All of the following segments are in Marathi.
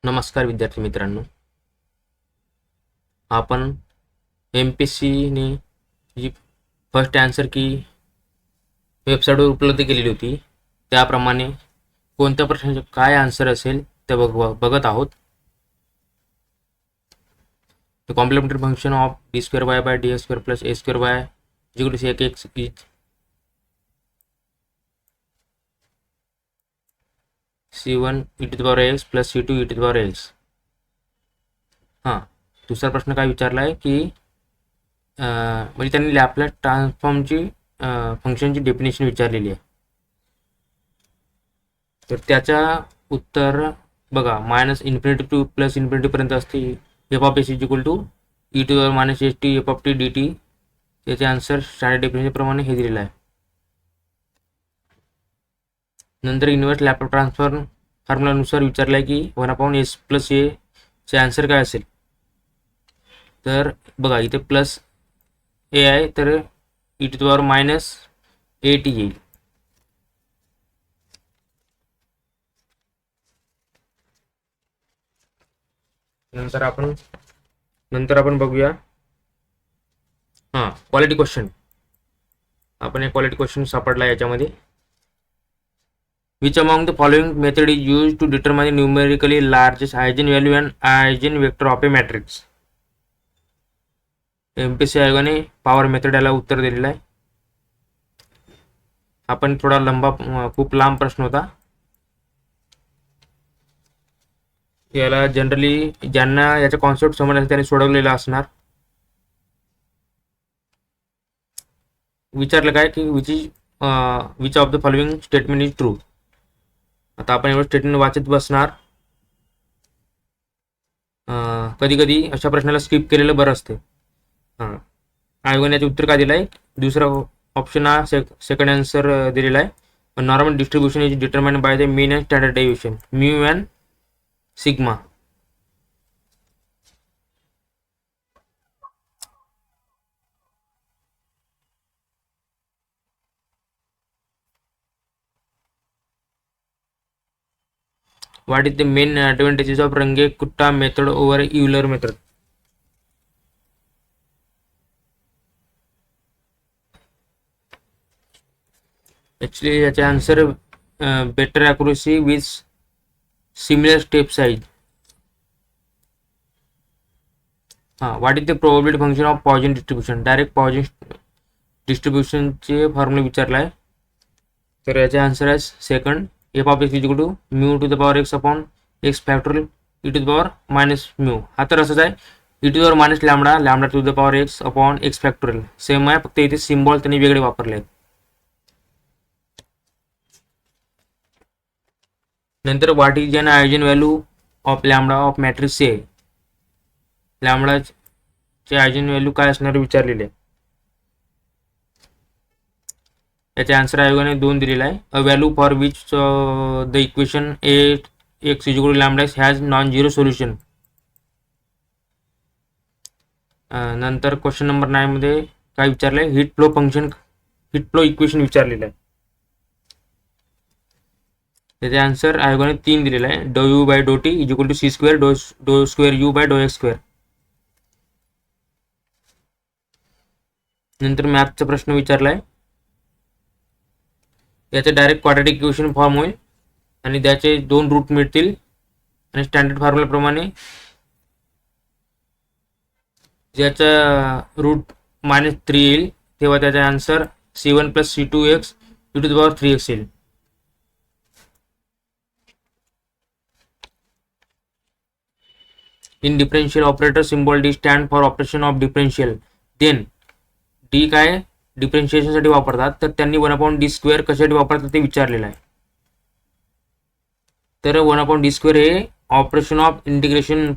नमस्कार विद्यार्थी मित्रांनो, आपण MPSCने जी फर्स्ट आन्सर की वेबसाईटवर उपलब्ध केलेली होती त्याप्रमाणे कोणत्या प्रश्नाचे काय आन्सर असेल ते बघत आहोत. The complementary function of D square Y by D X square plus A square Y equal to sec X is C1 e to the power x plus C2 e to the power x. हां, दुसरा प्रश्न काय विचारला आहे की म्हणजे त्यांनी लॅपलास ट्रान्सफॉर्मची फंक्शनची डेफिनेशन विचारलेली आहे. तर त्याचा उत्तर बघा, मायनस इन्फिनिटी टू प्लस इन्फिनिटीपर्यंत असते F of S is equal to E to the minus S T F of T D T. त्याचे आन्सर स्टँडर्ड डेफिनेशनप्रमाणे हे दिलेलं आहे. नंतर इन्व्हर्स लॅपलास ट्रान्सफॉर्म फॉर्म्युलानुसार विचारलं आहे की 1/s प्लस ए चे आन्सर काय असेल. तर बघा, इथे प्लस ए आहे तर E to the power minus A T येईल. नंतर आपण बघूया क्वालिटी क्वेश्चन. आपण एक क्वालिटी क्वेश्चन सापडला याच्यामध्ये. Which among the following method is used to determine the numerically largest eigenvalue and eigenvector of a matrix? MPSC आयोगाने पॉवर मेथड याला उत्तर दिलेलं आहे. आपण थोडा खूप लांब प्रश्न होता. याला जनरली ज्यांना याचा कॉन्सेप्ट समजला त्यांनी सोडवलेला असणार. विचारलं काय की which of the following statement is true. आता आपण एवढं स्टेटमेंट वाचत बसणार. कधी कधी अशा प्रश्नाला स्किप केलेलं बरं असते. आयोगाने याचे उत्तर काय दिलं आहे. दुसरा ऑप्शन हा सेकंड आन्सर दिलेला आहे. Normal distribution is determined by the mean and standard deviation mu and sigma. What is the main advantages of Runge-Kutta method over Euler method? Actually, याचे answer better accuracy with similar step size. What is the probability function of Poisson distribution? Direct Poisson डिस्ट्रीब्युशनचे फॉर्म्युला विचारला आहे. तर याचे आन्सर आहे second. F of X is equal to mu to the power X upon X factorial E to the power minus mu. हा तर असंच आहे. E to the power minus lambda to the power X upon X factorial same आहे, फक्त इथे सिम्बॉल त्यांनी वेगळे वापरले आहेत. नंतर what is an eigen value of lambda of matrix A. लॅमडाचे आयजन value काय असणार विचारलेले आहे. याचे आन्सर आयोगाने 2 दिलेला आहे. A value for which the equation A X is equal to lambda X has non zero solution. नंतर क्वेश्चन नंबर 9 मध्ये काय विचारलं आहे. हिट फ्लो इक्वेशन विचारलेलं आहे. त्याचे आन्सर आयोगाने 3 दिलेला आहे. D u by d t is equal to c square d square u by d x square. नंतर मॅथचा प्रश्न विचारला आहे. याचे डायरेक्ट क्वाड्रॅटिक इक्वेशन फॉर्म होईल आणि त्याचे 2 रूट मिळतील आणि स्टँडर्ड फॉर्म्युलाप्रमाणे ज्याचा रूट -3 येईल तेव्हा त्याचा answer C1 plus C2x e to the power 3x येईल. In differential operator symbol D stand for operation of differential. Then D काय डिफरेन्शिएशनसाठी वापरतात, तर त्यांनी 1/d स्क्वेअर कशासाठी वापरतात ते विचारलेलं आहे. तर 1/d स्क्वेअर हे ऑपरेशन ऑफ इंटिग्रेशन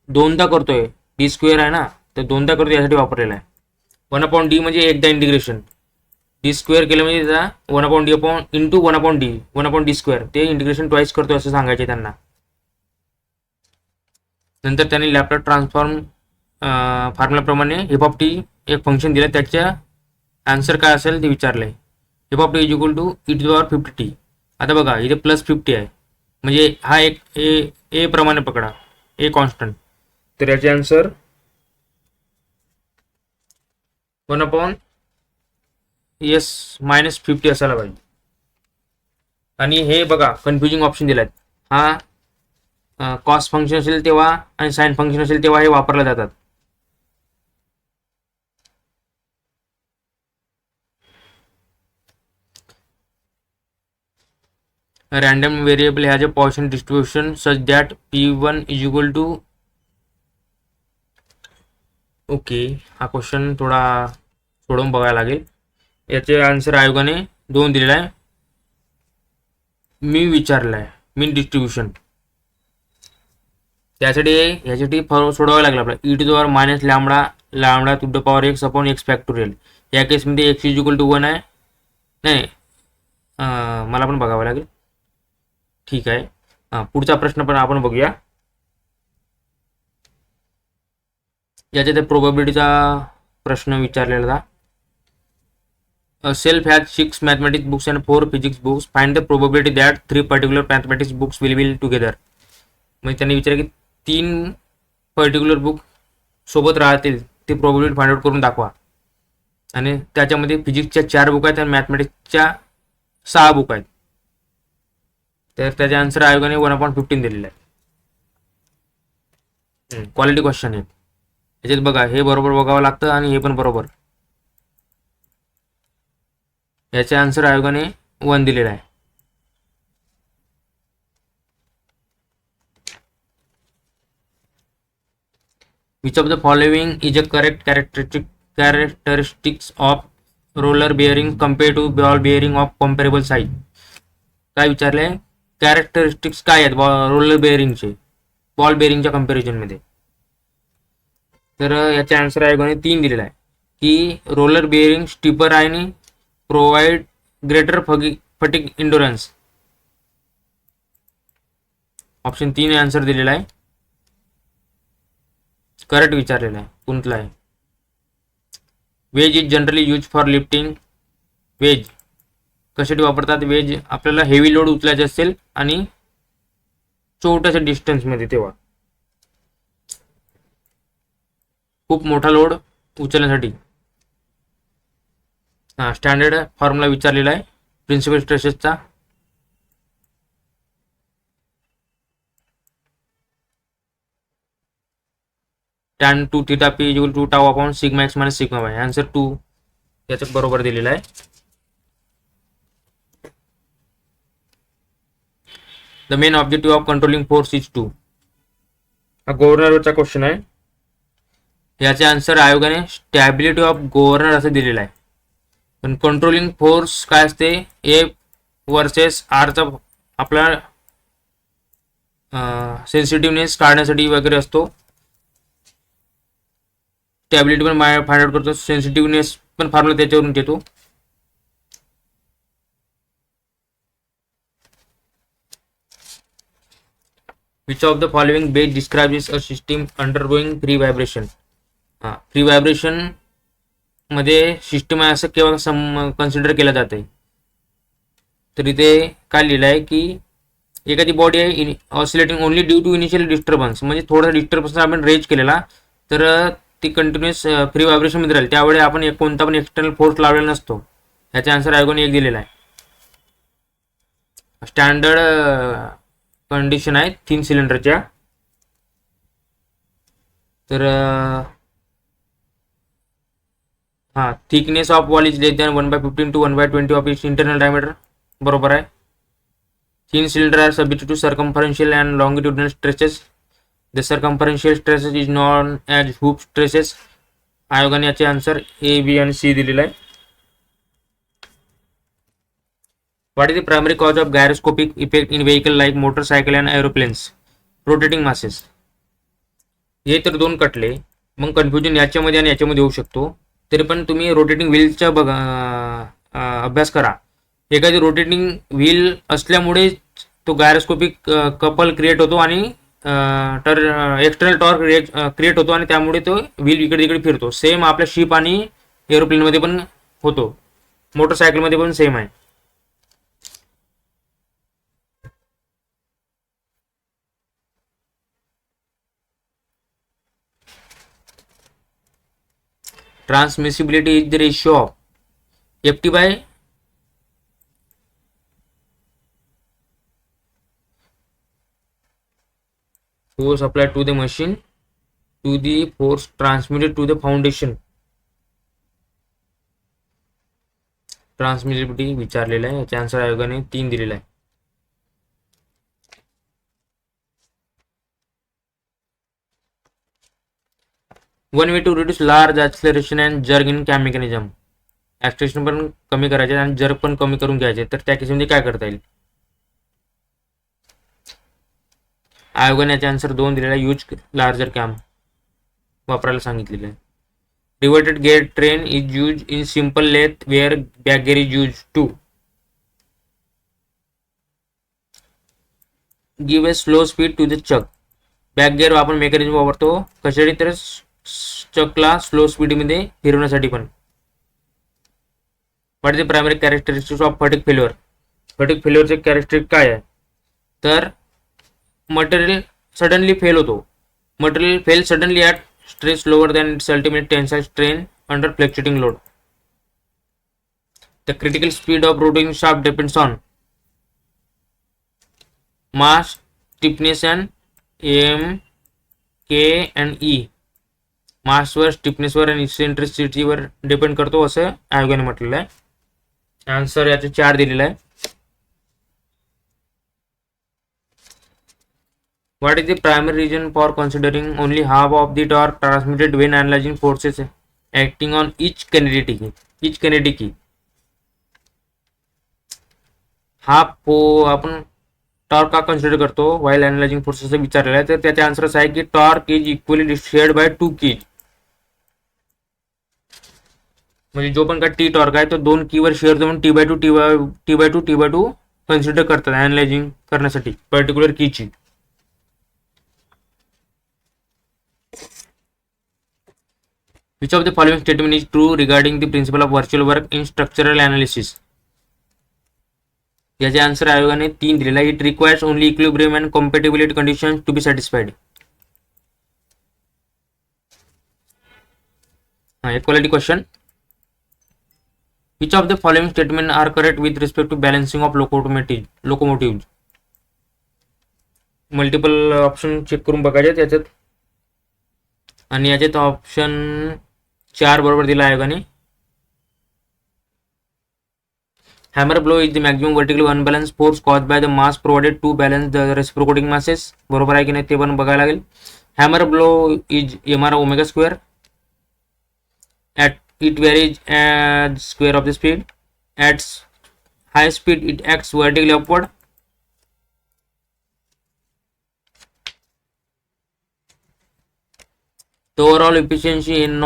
दोनदा करतोय. डी स्क्वेअर आहे ना, तर दोनदा करतो यासाठी वापरलेला आहे. 1/d म्हणजे एकदा इंटिग्रेशन. डी स्क्वेअर केलं म्हणजे त्याचा 1/d upon into 1/d square ते इंटिग्रेशन ट्वाईस करतोय असं सांगायचे त्यांना. नंतर त्यांनी लॅपलास ट्रान्सफॉर्म फॉर्म्युलाप्रमाणे एफ ऑफ टी एक फंक्शन दिलं, त्याच्या आन्सर काय असेल ते विचारलंय. F of T is equal to E to the power 50t. आता बघा इथे +50 आहे म्हणजे हा एक ए प्रमाणे पकडा, ए कॉन्स्टंट. तर याचे आन्सर 1/s-50 असायला पाहिजे. आणि हे बघा कन्फ्युजिंग ऑप्शन दिलाय. हा कॉस फंक्शन असेल तेव्हा आणि साइन फंक्शन असेल तेव्हा हे वापरले जातात. A random variable has a Poisson distribution such that p1 is equal to. Okay, हा क्वेश्चन थोडा सोडून बघायला लागेल. याचे आन्सर आयोगाने 2 दिलेला आहे. मी विचारलाय मीन डिस्ट्रीब्युशन. त्यासाठी ह्यासाठी सोडवावं लागलं आपल्याला. e⁻λ to the power x upon x factorial. या केसमध्ये x इज इक्वल टू 1 आहे. नाही, मला पण बघावं लागेल. ठीक आहे, पुढचा प्रश्न पण आपण बघूया. याच्या त्या प्रोबॅबिलिटीचा प्रश्न विचारलेला होता. Self has 6 mathematics books and 4 physics books. Find the probability that 3 particular mathematics books will be together. म्हणजे त्यांनी विचारलं की 3 पर्टिक्युलर बुक सोबत राहतील, ती प्रोबॅबिलिटी फाइंड आउट करून दाखवा. आणि त्याच्यामध्ये फिजिक्सच्या 4 बुक आहेत आणि मॅथमॅटिक्सच्या 6 बुक आहेत. तर त्याचे आन्सर आयोगाने 1/15 दिलेलं आहे. क्वालिटी क्वेश्चन आहे. याच्यात बघा हे बरोबर बघावं लागतं आणि हे पण बरोबर. याचे आन्सर आयोगाने 1 दिलेला आहे. Which of the following is a correct characteristics of roller bearing compare to ball bearing of comparable size. काय विचारलंय? कॅरेक्टरिस्टिक्स काय आहेत रोलर बेअरिंगचे बॉल बेअरिंगच्या कम्पॅरिझनमध्ये. तर याचे आन्सर आयोगाने 3 दिलेला आहे की रोलर बेअरिंग स्टिपर आहे आणि provide greater fatigue endurance. Option 3 answer दिलेला आहे, करेक्ट विचारलेला आहे. कोणता आहे? Wedge is generally use for lifting. Wedge कशासाठी वापरतात? वेज आपल्याला हेवी लोड उचलायचे असेल आणि छोट्याशा डिस्टन्समध्ये, तेव्हा खूप मोठा लोड उचलण्यासाठी. स्टँडर्ड फॉर्म्युला विचारलेला आहे प्रिन्सिपल स्ट्रेसेसचा. tan 2 theta p equal to tau upon sigma x minus sigma y. Answer 2 याच्यात बरोबर दिलेला आहे. The main objective of controlling force is to. हा गव्हर्नरचा क्वेश्चन आहे. याचे आन्सर आयोगाने स्टॅबिलिटी ऑफ गव्हर्नर असं दिलेलं आहे. पण कंट्रोलिंग फोर्स काय असते? ए वर्सेस आरचा आपला सेन्सिटिव्हनेस काढण्यासाठी वगैरे असतो. स्टॅबिलिटी पण फाइंड आउट करतो, सेन्सिटिव्हनेस पण फॉर्म्युला त्याच्यावरून येतो. Which of the following base describes a system undergoing free vibration. Free vibration मध्ये सिस्टम आहे असं केव्हा कन्सिडर केलं जाते? तर इथे काय लिहिलं आहे की एखादी बॉडी आहे oscillating only due to initial disturbance. म्हणजे थोडा डिस्टर्बन्स आपण रेज केलेला तर ती कंटिन्युअस फ्री व्हायब्रेशनमध्ये राहील. त्यावेळी आपण कोणता पण एक्सटर्नल फोर्स लावलेला नसतो. याचा आन्सर आयोगाने 1 दिलेला आहे. स्टँडर्ड कंडिशन आहे 3 सिलेंडरच्या. तर thickness of wall is less than 1/15 to 1/20 of its internal diameter. बरोबर आहे. 3 cylinder are subject to circumferential and longitudinal stresses. The circumferential stresses is known as hoop stresses. आयोगाने याचे आन्सर ए, बी आणि सी दिलेला आहे. What is the primary cause of gyroscopic effect in vehicle like motorcycle and aeroplanes? Rotating masses. हे तर 2 कटले, मग कन्फ्युजन याच्यामध्ये आणि याच्यामध्ये होऊ शकतो. तरी पण तुम्ही रोटेटिंग व्हीलचा बघा अभ्यास करा. एखादी रोटेटिंग व्हील असल्यामुळे तो गायरोस्कोपिक कपल क्रिएट होतो आणि एक्सटर्नल टॉर्क क्रिएट होतो आणि त्यामुळे तो व्हील इकडे तिकडे फिरतो. सेम आपल्या शिप आणि एरोप्लेनमध्ये पण होतो, मोटरसायकलमध्ये पण सेम आहे. Transmissibility is the ratio of Ft by force applied to the machine to the force transmitted to the foundation. ट्रान्समिसिबिलिटी विचारलेला आहे, याचा आन्सर आयोगाने 3 दिलेला आहे. One way to reduce large acceleration and jerk in cam mechanism. Acceleration पण कमी करायचे आणि जर्क पण कमी करून घ्यायचे, तर त्या केसमध्ये काय करता येईल? आयोगाने याचा आन्सर 2 दिलेला आहे. यूज लार्जर कॅम वापरायला सांगितलेलं आहे. Reverted gear train is use in simple lathe where back gear is use to give a slow speed to the chuck. Back gear आपण मेकॅनिझम वापरतो कशासाठी? तर चकला स्लो स्पीडमध्ये फिरवण्यासाठी पण. What is the primary characteristics of fatigue failure. Fatigue फेल्युअरचे कॅरेक्टरिस्टिक काय आहे? तर मटेरियल सडनली फेल होतो. Material fail suddenly at stress lower than its ultimate tensile strain under fluctuating load. The critical speed of rotating shaft depends on mass, stiffness and m, k and e. मास वर, स्टिफनेस वर आणि इसेंट्रिसिटी वर डिपेंड करतो असं आयोगाने म्हटलेलं आहे. आन्सर याचे 4 दिलेला आहे. What is the primary reason for considering only half of the torque transmitted when analyzing forces acting on each kinetic key? Each kinetic key. Half आपण टॉर्क का कन्सिडर करतो while analyzing forces विचारलेला आहे, तर त्याचा आन्सर असा आहे की torque is equally shared by 2 keys. म्हणजे जो पण का टी टॉर्क आहे तो 2 कीवर शेअर देऊन T/2 कन्सिडर करतात अनालायझिंग करण्यासाठी particular कीची. Which of the following statement is true regarding the principle of virtual work in structural analysis? याचे आन्सर आयोगाने 3 दिलेला आहे. It requires only equilibrium and compatibility conditions to be satisfied. Equality question. Which of the following statements are correct with respect to balancing of locomotives? Multiple option check करून बघायचे याच्यात, आणि याच्यात ऑप्शन 4 बरोबर दिला आयोगाने. Hammer blow is the maximum vertically unbalance force cause by the mass provided to balance the reciprocating masses. बरोबर आहे की नाही ते पण बघायला लागेल. Hammer blow is mr omega square. At it varies as square of the speed. At high speed it acts vertically upward. The overall efficiency in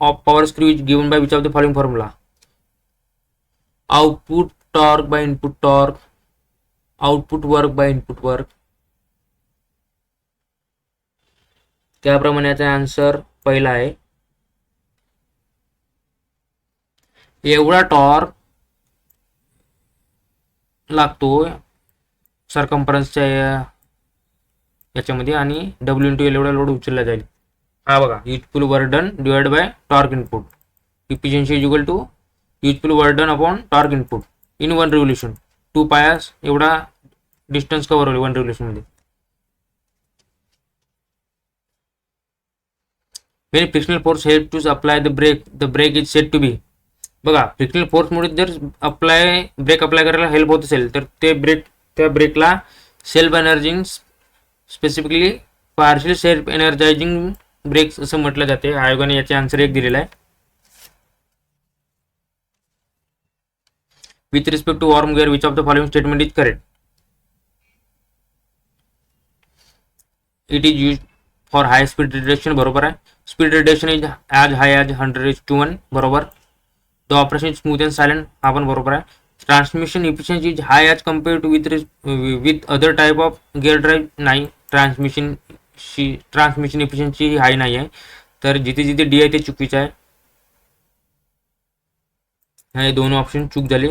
of power screw is given by which of the following formula? Output torque by input torque, output work by input work. त्याप्रमाणे याचा आन्सर पहिला आहे. एवढा टॉर्क लागतो सरकम्फरन्सच्या याच्यामध्ये आणि W/L एवढा लोड उचलला जाईल. हा बघा, useful work done divide by torque input. Efficiency is equal to useful work done upon torque input in 1 revolution. 2 पायास एवढा डिस्टन्स कव्हर होईल 1 रिव्होल्यूशन मध्ये. When frictional force help to apply the brake is set to be. बघा, फ्रिक्शनल फोर्समुळे जर ब्रेक अप्लाय करायला हेल्प होत असेल तर त्या ब्रेकला self energising, specifically partial self energising brakes असं म्हटलं जाते. आयोगाने याचे आन्सर 1 दिलेला आहे. With respect to worm gear which of the following statement is correct? It is use for high speed reduction. बरोबर आहे. Speed reduction is as high as 100:1. बरोबर. The operation is smooth and silent. हा पण बरोबर आहे. Transmission efficiency is high as compare to with other type of gear drive. नाही, ट्रान्समिशन इफिशियन्सी ही हाय नाही आहे. तर जिथे जिथे डी आहे ते चुकीचं आहे. हे 2 ऑप्शन चूक झाले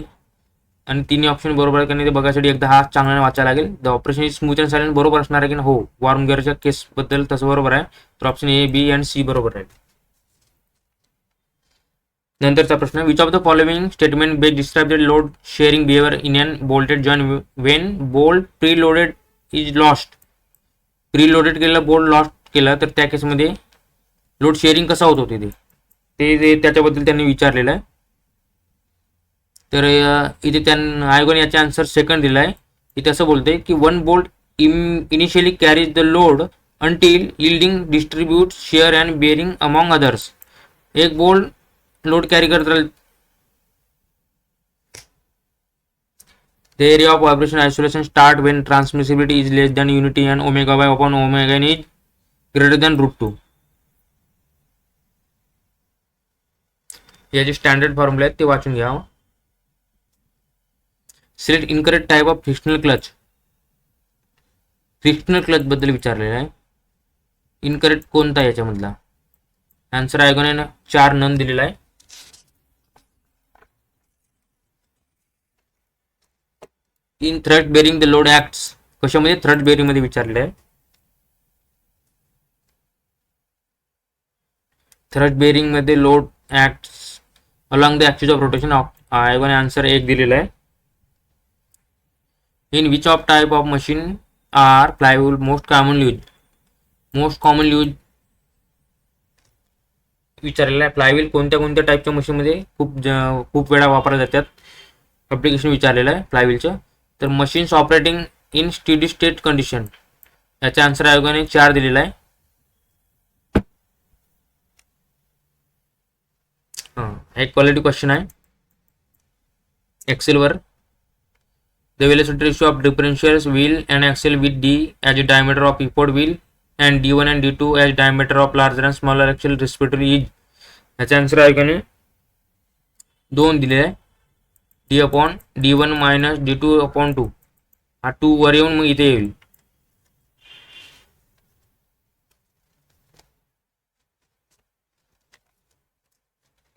आणि 3 ऑप्शन बरोबर आहे का नाही ते बघायसाठी एकदा हा चांगल्याने वाचायला लागेल. The operation is smooth and silent बरोबर असणार आहे की हो. वॉर्म गिअरच्या केसबद्दल तसं बरोबर आहे. तर ऑप्शन A, B आणि C बरोबर आहे. नंतरचा प्रश्न, which of the following statement best describe the load sharing behaviour in an bolted joint when bolt preloaded is lost. Preloaded केलेला बोल्ट लॉस्ट केला तर त्या केसमध्ये लोड शेअरिंग कसा होत होते ते त्याच्याबद्दल त्यांनी विचारलेलं आहे. तर इथे आयोगाने याचा आन्सर सेकंड दिला आहे. इथे असं बोलते की one bolt initially carries the load until yielding distribute share and bearing among others. एक बोल्ट लोड कॅरी करत राहील. The area of vibration isolation start when transmissibility is less than unity and omega y upon omega n is greater than √2. याचे स्टँडर्ड फॉर्म्युला आहेत ते वाचून घ्या. Select incorrect type of frictional clutch. Frictional clutch बद्दल विचारलेलं आहे. इनकरेक्ट कोणता याच्यामधला? आन्सर आयोगाने 4 नन दिलेला आहे. In thrust bearing the load acts. कशामध्ये? थ्रस्ट बेरिंग मध्ये विचारले आहे. थ्रस्ट बेरिंग मध्ये load acts along the axis of rotation. आयोगाने आन्सर 1 दिलेला आहे. In which of type of machine are plywood most commonly use. Most commonly use विचारलेला आहे. प्लायवूड कोणत्या टाईपच्या मशीनमध्ये खूप वेळा वापरल्या जातात. ॲप्लिकेशन विचारलेलं आहे प्लायवूडचं. तर machines operating in steady state condition. याचा आन्सर आयोगाने 4 दिलेला आहे. एक क्वालिटी क्वेश्चन आहे एक्सेलवर. The velocity ratio of differentials wheel and axle with D as a diameter of effort wheel and D1 and D2 as diameter of larger and smaller axle respectively is. याचा आन्सर आयोगाने 2 दिलेला आहे. D upon D1 minus D2 upon 2. हा 2 वर येऊन मग इथे येईल.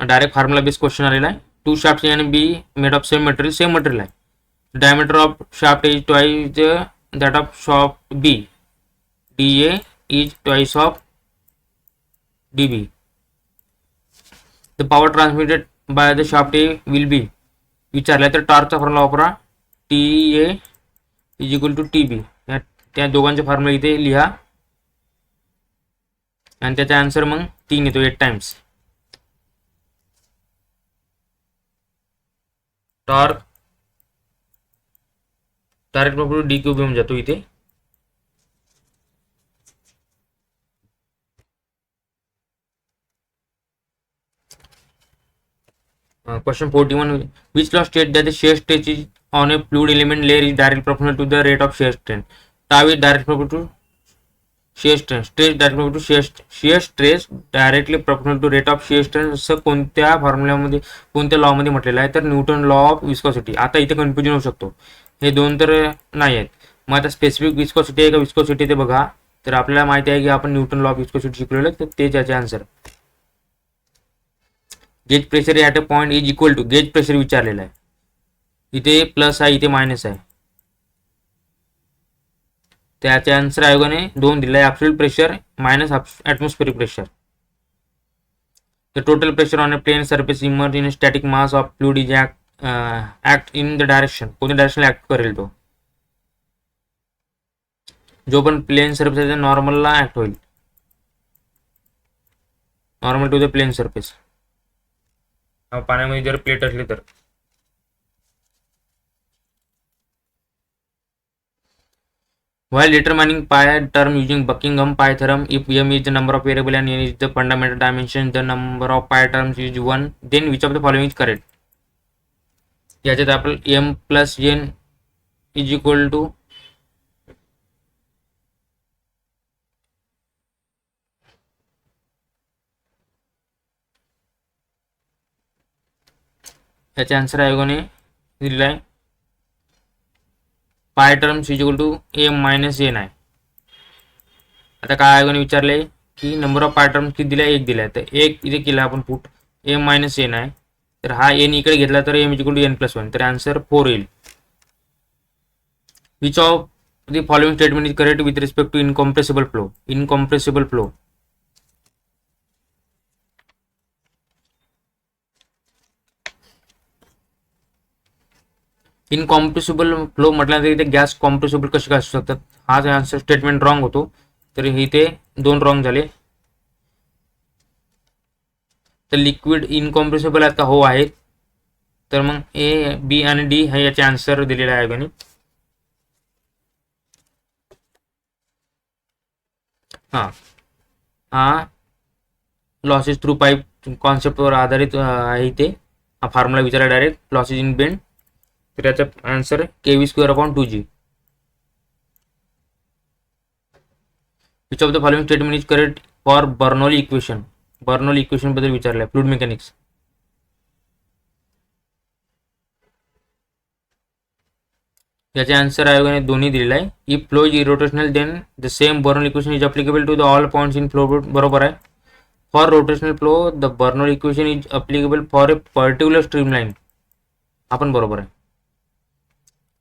डायरेक्ट फॉर्म्युला बेस क्वेश्चन आलेला आहे. 2 शाफ्ट A आणि B made of same material आहे. Diameter of shaft is twice that of shaft B. DA is twice of DB. The power transmitted by the shaft A will be. विचारलं तर टॉर्कचा फॉर्म्युला वापरा. TA is equal to TB. त्या दोघांचे फॉर्म्युला इथे लिहा आणि त्याचा आन्सर मग 3 येतो 8 times. Torque direct property D cube येऊन जातो इथे. Question 41. Which law states that the shear stress is on a fluid element layer is directly proportional to the rate of shear strain? Tau is direct proportional to shear strain. Stress direct proportional to shear stress directly proportional to rate of shear strain. असं कोणत्या फॉर्म्युल्यामध्ये कोणत्या लॉ मध्ये म्हटलेलं आहे? तर न्यूटन लॉ ऑफ विस्कोसिटी. आता इथे कन्फ्युजन होऊ शकतो. हे 2 तर नाही आहेत. मग आता स्पेसिफिक विस्कोसिटी आहे का विस्कोसिटी ते बघा. तर आपल्याला माहिती आहे की आपण न्यूटन लॉ ऑफ विस्कोसिटी शिकलेलं आहे. तर तेच याचे answer. Gauge pressure at a point is equal to. Gauge pressure विचारलेलं आहे. इथे प्लस आहे इथे मायनस आहे. त्याचे आन्सर आयोगाने 2 दिला आहे. Absolute pressure minus atmospheric pressure. The total pressure on a plane surface immerse in static mass of fluid is act in the direction. कोणत्या डायरेक्शनला ॲक्ट करेल तो? जो पण प्लेन सरफेस आहे नॉर्मलला ॲक्ट होईल. Normal to the plane surface. पाण्यामध्ये जर प्लेट असली तर. While determining pi term using Buckingham pi theorem, if m is the number of variable and n is the fundamental dimension, the number of pi terms is 1, then which of the following is correct? याच्यात आपण m plus n is equal to याचा आन्सर आयोगाने दिलेला आहे. Pi terms is equal to m minus n आहे. आता काय आयोगाने विचारले की नंबर ऑफ पाय टर्म्स किती दिला? 1 दिला आहे. तर 1 इथे केला आपण पुट. m मायनस n आहे. तर हा n इकडे घेतला तर m is equal to n plus 1. तर आन्सर 4 येईल. Which of the following statement is correct with respect to incompressible flow? Incompressible flow incompressible flow म्हटल्यानंतर इथे गॅस कॉम्प्रेसिबल कसे काय असू शकतात, हा आन्सर स्टेटमेंट रॉंग होतो. तर इथे 2 रॉंग झाले. तर लिक्विड इनकॉम्प्रेसिबल आहेत का, हो आहेत. तर मग ए, बी आणि डी हे याचे आन्सर दिलेले आहे गणित. हां, हा लॉसेस थ्रू पाईप कॉन्सेप्टवर आधारित आहे. इथे हा फॉर्म्युला विचारा डायरेक्ट लॉसेस इन बेंड. तर याचा answer KV²/2G. Which of the following statement is correct for Bernoulli equation. Bernoulli equation बद्दल विचारलं आहे, फ्लूइड मेकॅनिक्स. याचे आन्सर आयोगाने दोन्ही दिलेला आहे. If flow is irrotational then the same Bernoulli equation is applicable to the all points in flow. बरोबर आहे. For rotational flow the Bernoulli equation is applicable for a particular streamline. आपण बरोबर आहे.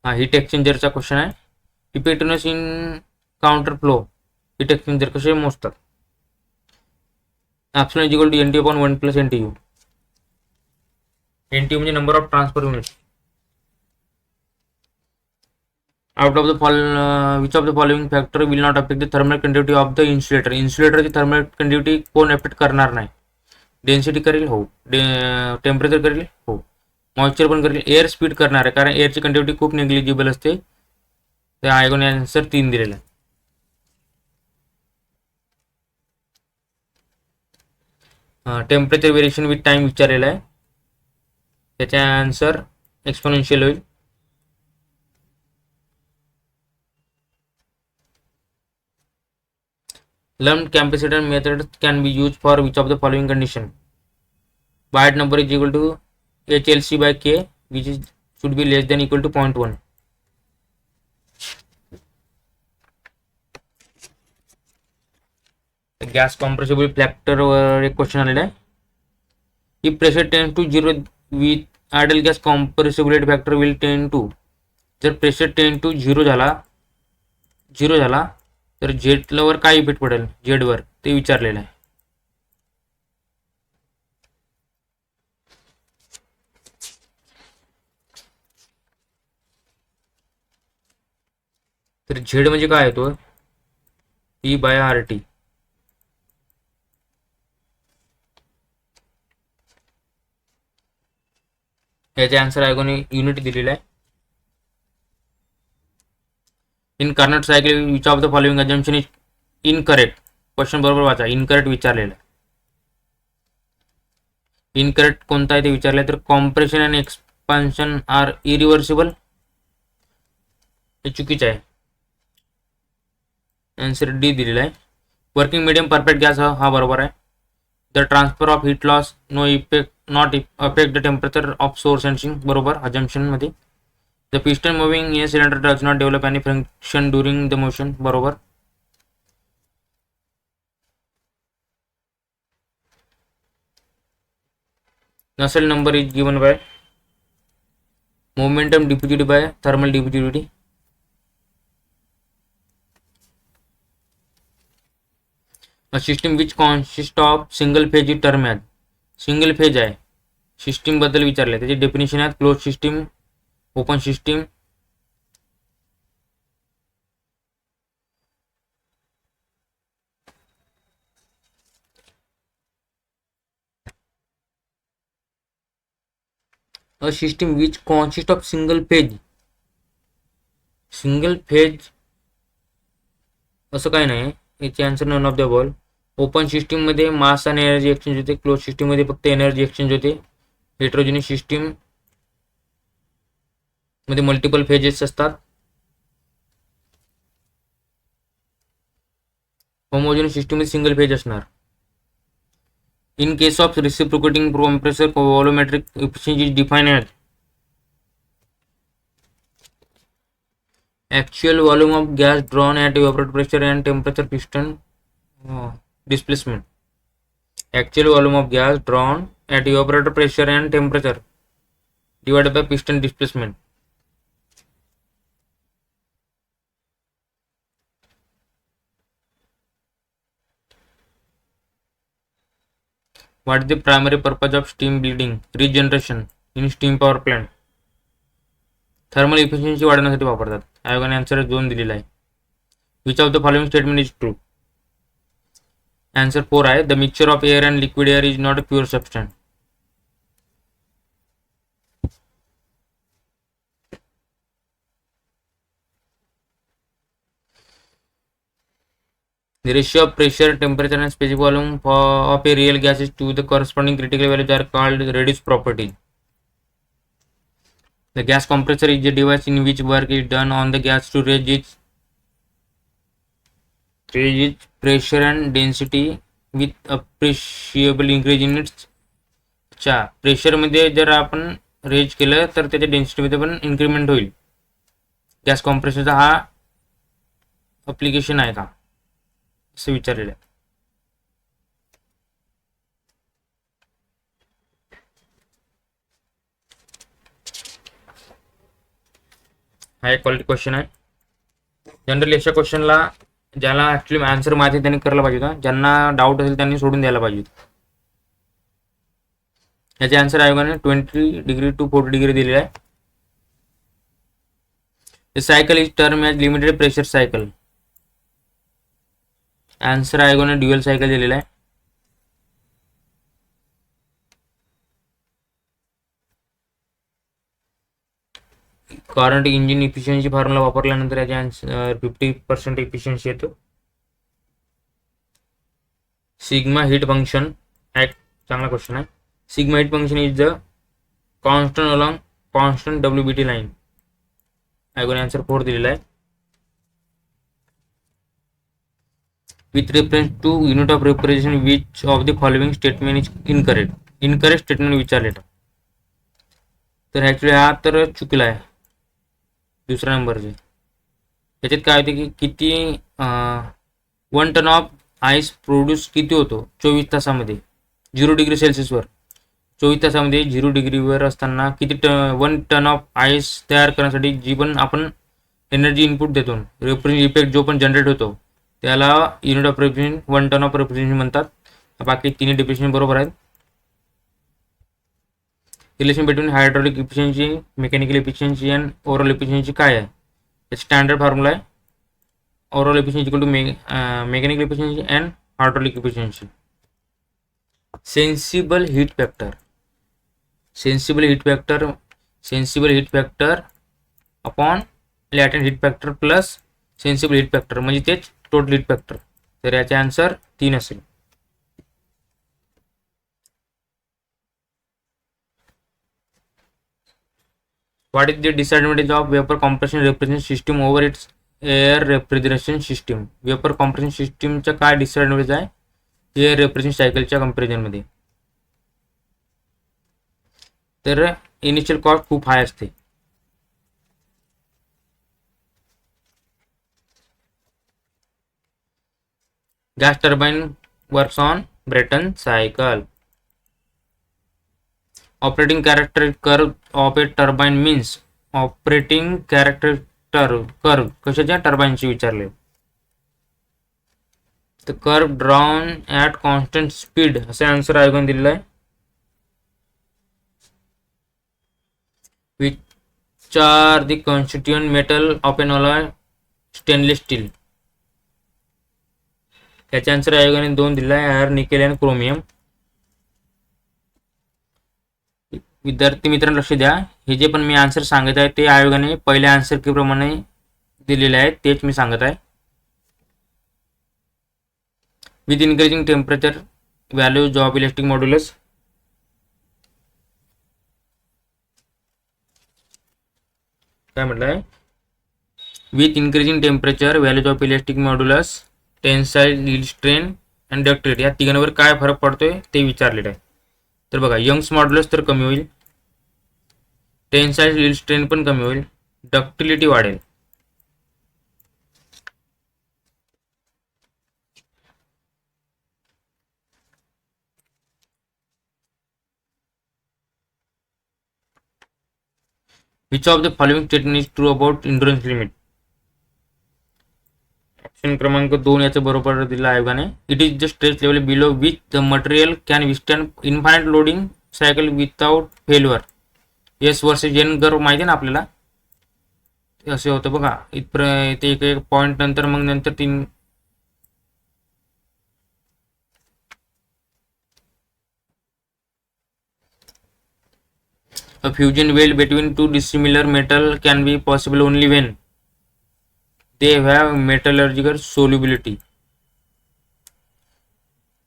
हा हीट एक्सचेंजरचा क्वेश्चन आहे. Effectiveness in counter flow heat exchanger कसे मोजतात. Epsilon is equal to NT/1 + NTU. NTU म्हणजे number of transfer units. Out of the which of the following factor will not affect the thermal conductivity of the insulator. इन्सुलेटरची थर्मल कंडक्टिव्हिटी कोण अफेक्ट करणार नाही. डेन्सिटी करेल, हो. टेम्परेचर करेल, हो. मॉइश्चर पण करेल. एअर स्पीड करणार आहे, कारण एअरची कंडक्टिव्हिटी खूप निग्लिजिबल असते. त्या आयोगाने आन्सर 3 दिलेला आहे. टेम्परेचर व्हेरिएशन विथ टाइम विचारलेला आहे. त्याचा आन्सर एक्सपोनेन्शियल होईल. Lumped capacitor method can be used for which of the following condition. Biot number is equal to HLC/K, which is should be less than equal to 0.1. Gas compressible फॅक्टरवर एक क्वेश्चन आलेला आहे. If pressure tends to 0 with ideal gas compressibility factor will tend to. जर प्रेशर टेंड टू 0 झाला तर जेटवर काय इफेक्ट पडेल, जेडवर, ते विचारलेलं आहे. तर झेड म्हणजे काय येतो, E/RT. याचे आन्सर आयोगाने युनिट दिलेला आहे. In Carnot cycle which of the following assumption is incorrect. Question बरोबर वाचा, इनकरेक्ट विचारलेलं आहे. इनकरेक्ट कोणता आहे ते विचारलं तर compression and expansion are irreversible. हे चुकीचं आहे. आन्सर डी दिलेला आहे. वर्किंग मीडियम परफेक्ट गॅस हा बरोबर आहे. The transfer of heat loss no effect not affect the temperature of source and sink. बरोबर अजम्पशन मध्ये. The piston moving in cylinder does not develop any friction during the motion. बरोबर. Nusselt number is given by momentum diffusivity by thermal diffusivity. A system which consist of single phase is term as. Single phase आहे. सिस्टीम बद्दल विचारले, त्याची डेफिनेशन आहे close system, open system. A system which consist of single phase. Single phase असं काही नाही. याचे answer none of the ball. Open system मध्ये मास आणि एनर्जी एक्सचेंज होते. क्लोज सिस्टीम मध्ये फक्त एनर्जी एक्सचेंज होते. हेट्रोजेनिक सिस्टीम मध्ये मल्टिपल फेजेस असतात. होमोजेनिक सिस्टीम मध्ये सिंगल फेज असणार. In case of reciprocating compressor volumetric efficiency is defined as actual volume of gas drawn at evaporator pressure and temperature piston displacement. Actual volume of gas drawn at evaporator pressure and temperature divided by piston displacement. What is the primary purpose of steam bleeding regeneration in steam power plant? Thermal efficiency वाढवण्यासाठी वापरतात. आयोगाने आन्सर 2 दिलेला आहे. Which of the following statement is true? Answer 4 आहे. The mixture of air and liquid air is not a pure substance. The ratio of pressure, temperature and specific volume of a real gas is to the corresponding critical values are called reduced properties. The gas compressor is a device in which work is done on the gas to raise its pressure and density with appreciable increase in its pressure मध्ये जर आपण रेज केलं तर त्याच्या डेन्सिटीमध्ये पण इन्क्रीमेंट होईल. गॅस कॉम्प्रेसरचा हा अप्लिकेशन आहे का असं विचारलेलं आहे. हा एक क्वालिटी क्वेश्चन आहे. जनरली अशा क्वेश्चनला ज्याला ऍक्च्युली आन्सर माहिती आहे त्यांनी करायला पाहिजे होता. ज्यांना डाऊट असेल त्यांनी सोडून द्यायला पाहिजे. याचे आन्सर आयोगाने 20 डिग्री टू 40 डिग्री दिलेला आहे. The cycle is term as limited pressure cycle. Answer आयोगाने ड्युअल सायकल दिलेला आहे. करंट इंजिन इफिशियन्सी फॉर्म्युला वापरल्यानंतर याचे आन्सर 50% इफिशियन्सी येतो. सिग्मा हीट फंक्शन एक चांगला क्वेश्चन आहे. Sigma heat function is the constant along constant WBT line. आयोगाने आन्सर 4 दिलेला आहे. With reference to unit of representation which of the following statement is incorrect. Incorrect statement विचारलेलं तर ॲक्च्युली हा तर चुकला आहे दुसऱ्या नंबरचे. याच्यात काय होते की किती 1 टन ऑफ आईस प्रोड्यूस किती होतो 24 तासामध्ये 0 डिग्री सेल्सिअसवर. 24 तासामध्ये 0 डिग्रीवर असताना किती 1 टन ऑफ आईस तयार करण्यासाठी जी पण आपण एनर्जी इनपुट देतो रिप्रेझेंट इफेक्ट जो पण जनरेट होतो त्याला unit of refrigeration 1 ton of refrigeration म्हणतात. बाकी तिन्ही डेफिनेशन बरोबर आहेत. Relation between hydraulic efficiency, mechanical efficiency and overall efficiency काय आहे? याचा स्टँडर्ड फॉर्म्युला आहे. Overall efficiency equal to mechanical efficiency and hydraulic efficiency. Sensible heat factor. Sensible heat factor upon latent heat factor plus sensible heat factor म्हणजे तेच टोटल हीट फॅक्टर. तर याचे आन्सर 3 असेल. What is the disadvantage of vapor compression refrigeration system over its air refrigeration system? Vapour compression सिस्टीमचा काय डिसएडव्हान्टेज आहे एअर रेफ्रिजरेशन सायकलच्या कंपॅरिझनमध्ये? तर इनिशियल कॉस्ट खूप हाय असते. Gas turbine works on Brayton cycle. Operating character curve of a turbine means. Operating character curve कशाच्या टर्बाइनची विचारले तर curve drawn at constant speed असे आन्सर आयोगाने दिलेला आहे. Which are the constituent metal of an alloy stainless steel. याचे आन्सर आयोगाने 2 दिलेला आहे. आयर्न, निकेल आणि क्रोमियम. विद्यार्थी मित्रांनो लक्ष द्या. हे जे पण मी आन्सर सांगत आहे ते आयोगाने पहिल्या आन्सर की प्रमाणे दिलेले आहेत तेच मी सांगत आहे. With increasing temperature values of electric modulus. काय म्हटलं आहे? With increasing temperature values of electric modulus, tensile yield strain and ductility या तिघांवर काय फरक पडतोय ते विचारलेलं आहे. तर बघा यंग्स मॉड्युलस तर कमी होईल, टेन्साइल यील्ड स्ट्रेन पण कमी होईल, डक्टिलिटी वाढेल. Which of the following statement is true about endurance limit? Option क्रमांक 2 याचं बरोबर दिलं आयोगाने. It is the stress level below which the material can विस्टँड infinite loading cycle without failure. S versus N curve माहिती आहे ना आपल्याला. असे होतं बघा. इथपर्यंत एक एक पॉईंट नंतर मग नंतर 3 A fusion weld between two dissimilar metal can be possible only when they have metallurgical solubility,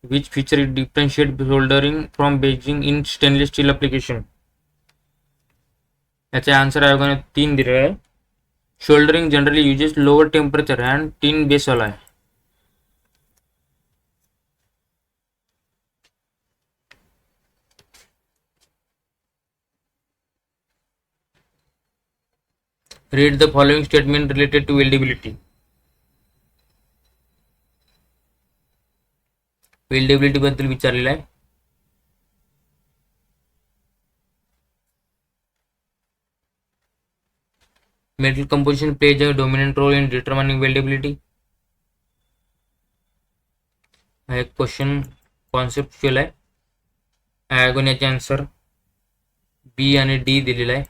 which feature differentiate soldering from brazing in stainless steel application. याचे आन्सर आयोगाने 3 दिलेले आहे. Soldering generally uses lower temperature and tin base alloy. Read the following statement related to weldability. Weldability बद्दल विचारलेलं आहे. Metal composition plays a dominant role in determining weldability. हा एक क्वेश्चन कॉन्सेप्च्युअल आहे. आयोगाने याचे आन्सर बी आणि डी दिलेला आहे.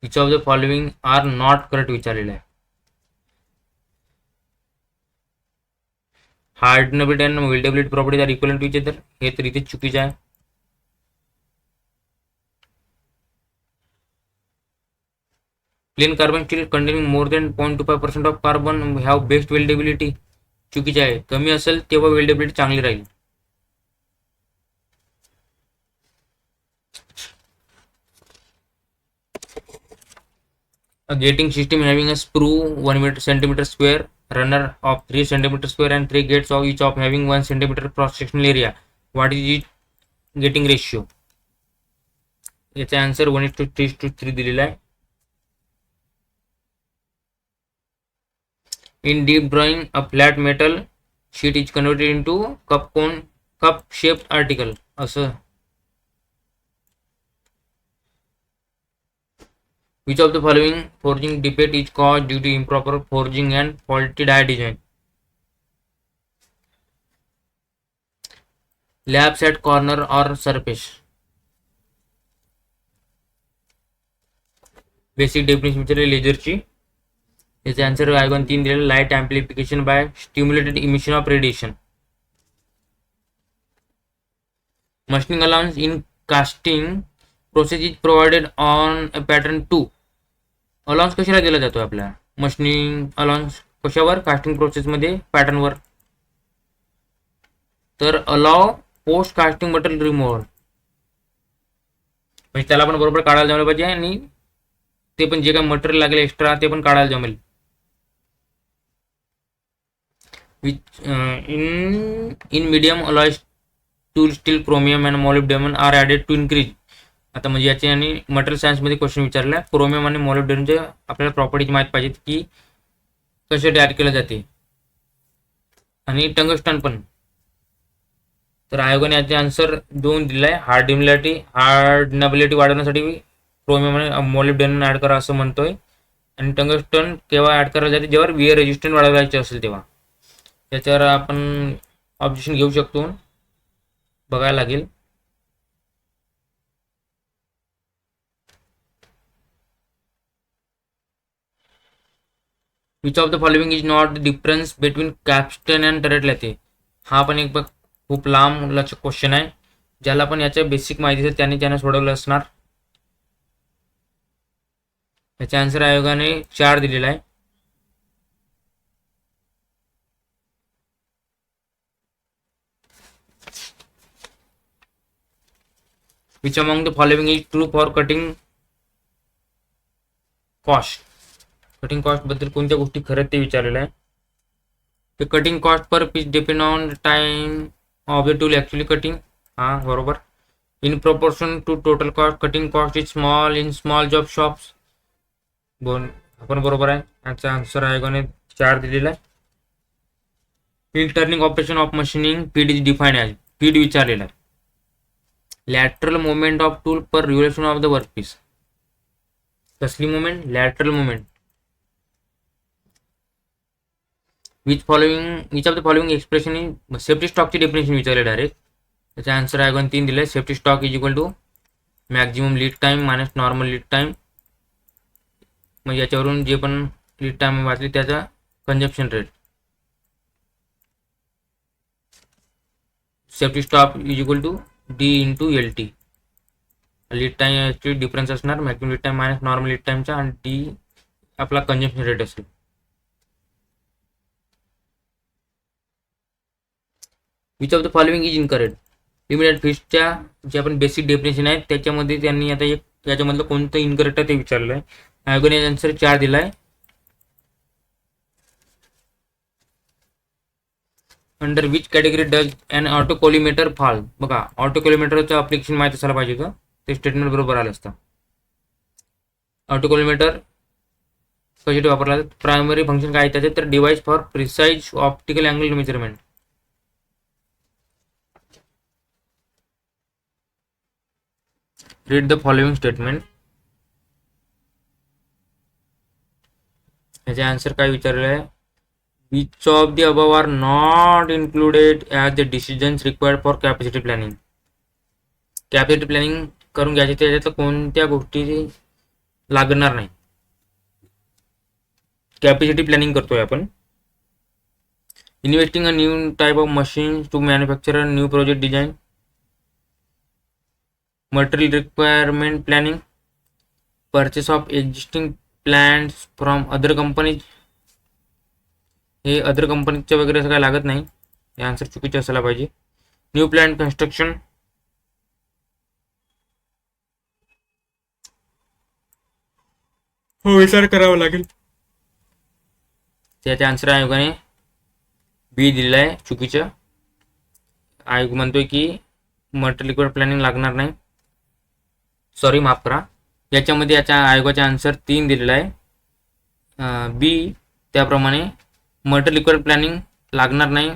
Which of the following are not correct विचारलेलं आहे. हार्डनेबिलिटी आणि weldability properties are equal to each other. हे तर इथे चुकीचं आहे. Plain carbon steel containing more than 0.25% of carbon have best weldability. चुकीचे आहे. कमी असेल तेव्हा वेल्डेबिलिटी चांगली राहील. A gating system having a sprue 1 centimeter square, runner of 3 centimeter square and 3 gates of each of having 1 centimeter cross sectional area. What is its gating ratio? याचा आन्सर 1:3:3 दिलेला आहे. In deep drawing, a flat metal sheet is converted into cup shaped article. असं. Which of the following forging defect is caused due to improper forging and faulty die design? Lapse at corner or surface. Basic definition विचारले लेजरची. याचे आन्सर आयोगाने 3 दिलेले. Light amplification by stimulated emission of radiation. Machining allowance in casting process is provided on a pattern 2. Allowance कशाला दिला जातो आपल्याला? मशीनिंग अलाउन्स कशावर? कास्टिंग प्रोसेसमध्ये पॅटर्नवर. तर allow post casting material removal, म्हणजे त्याला पण बरोबर काढायला जमलं पाहिजे आणि ते पण जे काही मटेरियल लागेल एक्स्ट्रा ते पण काढायला जमेल. in medium alloys tool steel chromium and molybdenum are added to increase. आता म्हणजे याचे आणि मटेरियल सायन्समध्ये क्वेश्चन विचारला. क्रोमियम आणि मॉलिब्डेनमचे आपल्याला प्रॉपर्टीज माहीत पाहिजेत की कसे तयार केले जाते, आणि टंगस्टन पण. तर आयोगाने याचे आन्सर 2 दिलाय. हार्डनेबिलिटी वाढवण्यासाठी क्रोमियम आणि मॉलिब्डेनम ऍड करा असं म्हणतोय, आणि टंगस्टन केव्हा ऍड करायला जाते? जेव्हा विअर रेजिस्टंट वाढवायचे असेल तेव्हा. याच्यावर आपण ऑब्जेक्शन घेऊ शकतो, बघायला लागेल. Which of the following is not the difference between capstan and turret lathe. हा पण एक खूप लांब लचक क्वेश्चन आहे. ज्याला पण याच्या बेसिक माहिती आहे त्याने सोडवलं असणार. याचा आन्सर आयोगाने 4 दिलेला आहे. Which among the following is true for cutting cost? Cutting cost बद्दल कोणत्या गोष्टी खरं ते विचारलेलं आहे. The cutting cost per piece depend on the time of the tool actually cutting. हा बरोबर. In proportion to total cost, cutting cost is small in small job shops. आपण बरोबर आहे. याचा आन्सर आयोगाने 4 दिलेला आहे. In turning operation of machining, speed is defined as. Speed विचारलेला आहे. Lateral movement of tool per revolution of the workpiece. कसली movement? Lateral movement. Which of the following expression in safety स्टॉकची डेफिनेशन विचारले डायरेक्ट. त्याचा आन्सर आयोगाने 3 दिले. Safety stock is equal to maximum lead time minus normal lead time, मग याच्यावरून जे पण लीड टाईम वाचली त्याचा consumption rate. Safety stock is equal to D into L T. Lead time actually difference असणार maximum lead time minus normal lead टाईमचा, आणि डी आपला कंजप्शन रेट असेल. Which of the following is incorrect. Limited फिशच्या जे आपण बेसिक डेफिनेशन आहे त्याच्यामध्ये त्यांनी आता एक याच्यामधलं कोणतं इनकरेक्ट आहे ते विचारलं आहे. आयोगाने आन्सर 4 दिला आहे. Under which category does an autocollimator fall. बघा ऑटोकोलिमेटरचं अप्लिकेशन माहीत असायला पाहिजे होतं, ते स्टेटमेंट बरोबर आलं असतं. ऑटोकोलिमेटर कशासाठी वापरला जातो. प्रायमरी फंक्शन काय त्याचे तर device for precise optical angle measurement. Read the following statement. याचे आन्सर काय विचारलं आहे. Which of the above are not included as the decisions required for capacity planning. Capacity planning करून घ्यायची त्याच्यात कोणत्या गोष्टी लागणार नाही. कॅपॅसिटी प्लॅनिंग करतोय आपण. Investing a new type of machine to manufacture a new project design. Material requirement planning. Purchase of existing plans from other companies. हे अदर कंपनीचं वगैरे असं काय लागत नाही, हे आन्सर चुकीचे असायला पाहिजे. New plan construction. हो विचार करावा लागेल. त्याचे आन्सर आयोगाने बी दिलेला आहे चुकीचं. आयोग म्हणतोय की मटेरियल रिक्वायर्ड प्लॅनिंग लागणार नाही, सॉरी माफ करा. याच्यामध्ये याच्या आयोगाचा आन्सर 3 दिलेला आहे बी. त्याप्रमाणे मटेरियल रिक्वायर्ड प्लॅनिंग लागणार नाही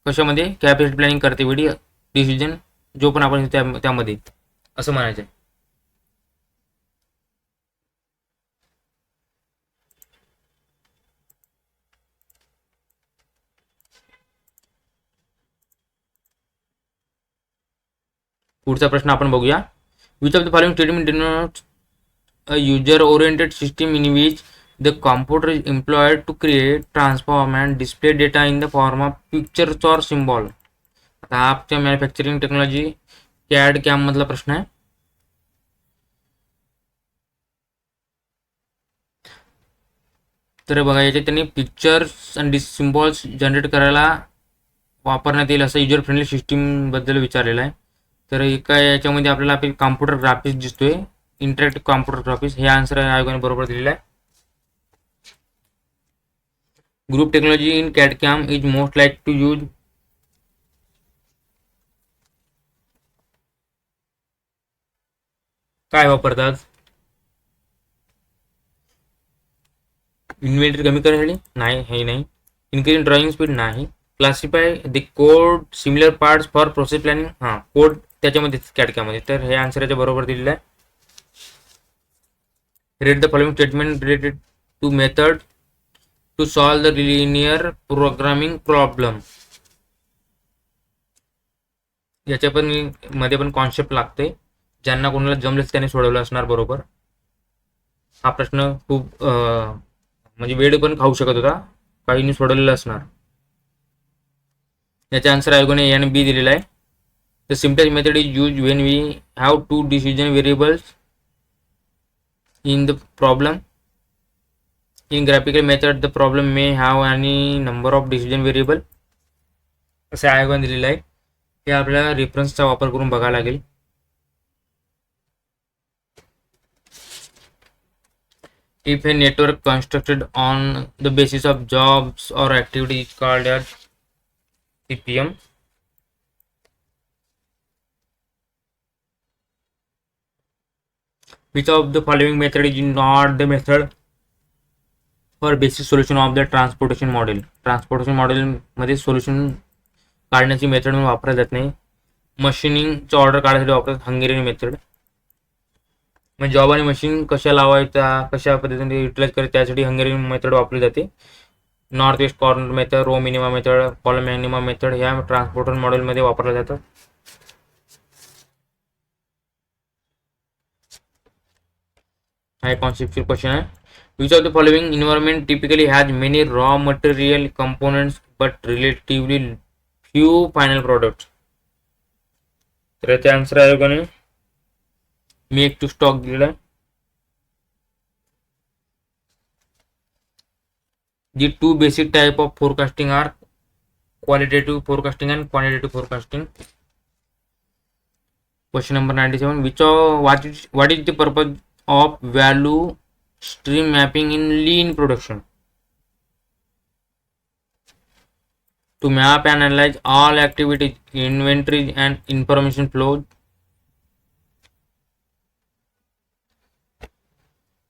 कशामध्ये, कॅपॅसिटी प्लॅनिंग करते वेळी डिसिजन जो पण आपण त्यामध्ये असं म्हणायचं आहे. पुढचा प्रश्न आपण बघूया. Which of the following statement denotes a user oriented system in which the computer is employed to create, transform and display data in the form of pictures or symbol. आता आपच्या मॅन्युफॅक्चरिंग टेक्नॉलॉजी कॅड कॅम मधला प्रश्न आहे. तर बघा याच्यात त्यांनी पिक्चर्स आणि सिम्बॉल्स जनरेट करायला वापरण्यात येईल असं युजर फ्रेंडली सिस्टीम बद्दल विचारलेलं आहे. तर एका याच्यामध्ये आपल्याला आपली कॉम्प्युटर ग्राफिक्स दिसतोय, इंटरॅक्टिव्ह कॉम्प्युटर ग्राफिक्स. हे आन्सर आयोगाने बरोबर दिलेलं आहे. Group technology in CAD/CAM is most likely to use काय वापरतात. इन्व्हेंटरी कमी करण्यासाठी नाही, हे नाही. इन्क्रीज ड्रॉइंग स्पीड नाही. Classify the code similar parts for process planning. हां कोड त्याच्यामध्ये CAD/CAM मध्ये. तर हे आन्सर याच्या बरोबर दिलेलं आहे. Read the following statement related to method to solve the linear programming problem. याच्या पण मध्ये पण कॉन्सेप्ट लागते, ज्यांना कोणाला जमलेच त्याने सोडवलं असणार बरोबर. हा प्रश्न खूप म्हणजे वेळ पण खाऊ शकत होता, काहींनी सोडवलेलं असणार. याचा आन्सर आयोगाने ए आणि बी दिलेला आहे. The simplest method is use when we have 2 decision variables in the problem. In graphical method the problem may have any number of decision variable असं आयोगाने दिलेलं आहे. हे आपल्याला रेफरन्सचा वापर करून बघायला लागेल. If a network constructed on the basis of jobs or activity is called as CPM. Which of the following method is not the method for basic solution of the transportation model. Transportation model मध्ये सोल्युशन काढण्याची मेथड म्हणून वापरली जात नाही. मशीनिंगचं ऑर्डर काढण्यासाठी वापरतात हंगेरियन मेथड. म्हणजे जॉब आणि मशीन कशा लावायचा, कशा पद्धतीने युटिलाइज करायचं त्यासाठी हंगेरियन मेथड वापरली जाते. North west corner method, row minima method, column minima method ह्या ट्रान्सपोर्टर मॉडेलमध्ये वापरल्या जातात. हा एक कॉन्सेप्च्युअल क्वेश्चन आहे. Which of the following environment typically has many raw material components but relatively few final products. तर याचा आन्सर आहे कोणी, मी एक टू स्टॉक दिलेला आहे. The two basic type of forecasting are qualitative forecasting and quantitative forecasting. Question number 97. What is the purpose of value stream mapping in lean production? To map and analyze all activities, inventory and information flows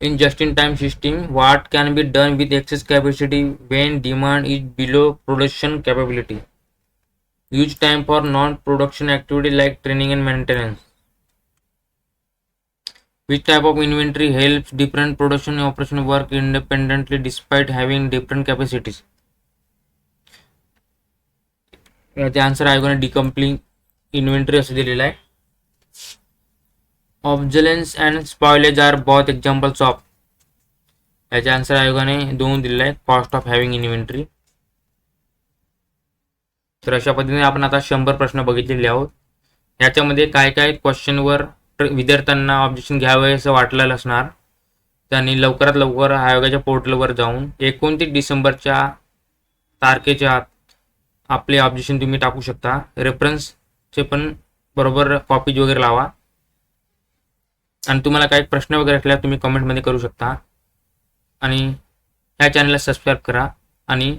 in just-in-time system. What can be done with excess capacity when demand is below production capability? Use time for non-production activity like training and maintenance. Which type of inventory helps different production and operation work independently despite having different capacities? याचे आन्सर आहे कोणी, डिकम्पलिंग इन्व्हेंटरी असं दिलेलं आहे. Obsolescence and spoilage are both examples of. याचे आन्सर आयोगाने 2 दिलेलं आहे, कॉस्ट ऑफ हॅव्हिंग इन्व्हेंटरी. तर अशा पद्धतीने आपण आता 100 प्रश्न बघितलेले आहोत. याच्यामध्ये काय काय क्वेश्चनवर विद्यार्थ्यांना ऑब्जेक्शन घ्यावे असं वाटलेलं असणार, त्यांनी लवकरात लवकर आयोगाच्या पोर्टलवर जाऊन 29 डिसेंबरच्या तारखेच्या आत आपले ऑब्जेक्शन तुम्ही टाकू शकता. रेफरन्सचे पण बरोबर कॉपीज वगैरे लावा. आणि तुम्हाला काही प्रश्न वगैरे असल्यास तुम्ही कमेंटमध्ये करू शकता. आणि ह्या चॅनलला सबस्क्राईब करा आणि